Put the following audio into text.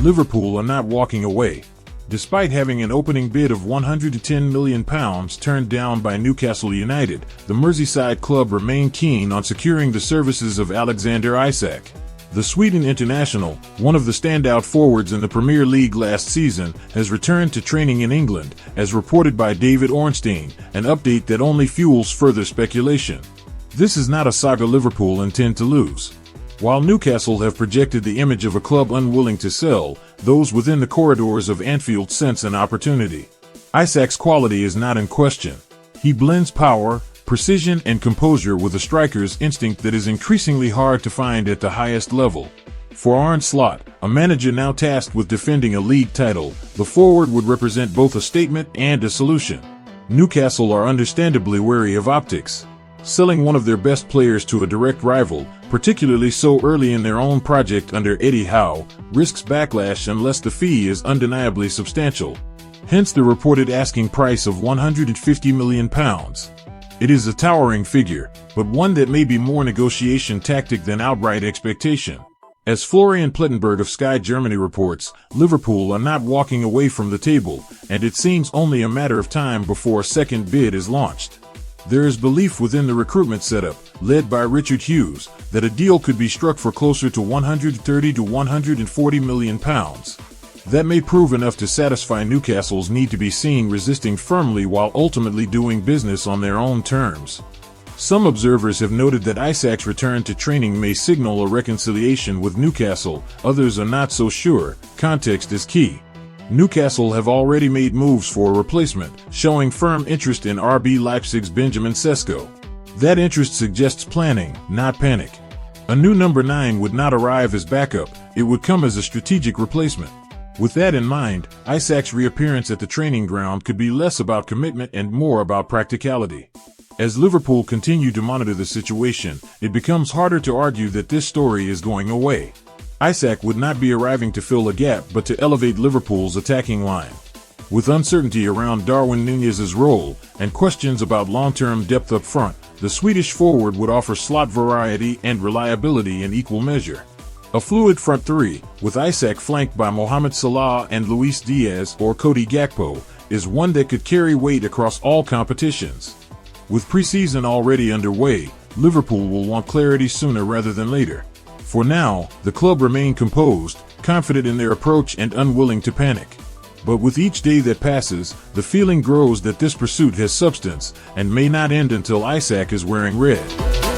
Liverpool are not walking away. Despite having an opening bid of £110 million turned down by Newcastle United, the Merseyside club remain keen on securing the services of Alexander Isak. The Sweden international, one of the standout forwards in the Premier League last season, has returned to training in England, as reported by David Ornstein, an update that only fuels further speculation. This is not a saga Liverpool intend to lose. While Newcastle have projected the image of a club unwilling to sell, those within the corridors of Anfield sense an opportunity. Isak's quality is not in question. He blends power, precision and composure with a striker's instinct that is increasingly hard to find at the highest level. For Arne Slot, a manager now tasked with defending a league title, the forward would represent both a statement and a solution. Newcastle are understandably wary of optics. Selling one of their best players to a direct rival, particularly so early in their own project under Eddie Howe, risks backlash unless the fee is undeniably substantial. Hence the reported asking price of £150 million. It is a towering figure, but one that may be more negotiation tactic than outright expectation. As Florian Plettenberg of Sky Germany reports, Liverpool are not walking away from the table, and it seems only a matter of time before a second bid is launched. There is belief within the recruitment setup, led by Richard Hughes, that a deal could be struck for closer to £130 to £140 million. That may prove enough to satisfy Newcastle's need to be seen resisting firmly while ultimately doing business on their own terms. Some observers have noted that Isak's return to training may signal a reconciliation with Newcastle, others are not so sure. Context is key. Newcastle have already made moves for a replacement, showing firm interest in RB Leipzig's Benjamin Sesko. That interest suggests planning, not panic. A new number 9 would not arrive as backup, it would come as a strategic replacement. With that in mind, Isak's reappearance at the training ground could be less about commitment and more about practicality. As Liverpool continue to monitor the situation, it becomes harder to argue that this story is going away. Isak would not be arriving to fill a gap but to elevate Liverpool's attacking line. With uncertainty around Darwin Núñez's role and questions about long-term depth up front, the Swedish forward would offer slot variety and reliability in equal measure. A fluid front three, with Isak flanked by Mohamed Salah and Luis Diaz or Cody Gakpo, is one that could carry weight across all competitions. With preseason already underway, Liverpool will want clarity sooner rather than later. For now, the club remain composed, confident in their approach and unwilling to panic. But with each day that passes, the feeling grows that this pursuit has substance and may not end until Isak is wearing red.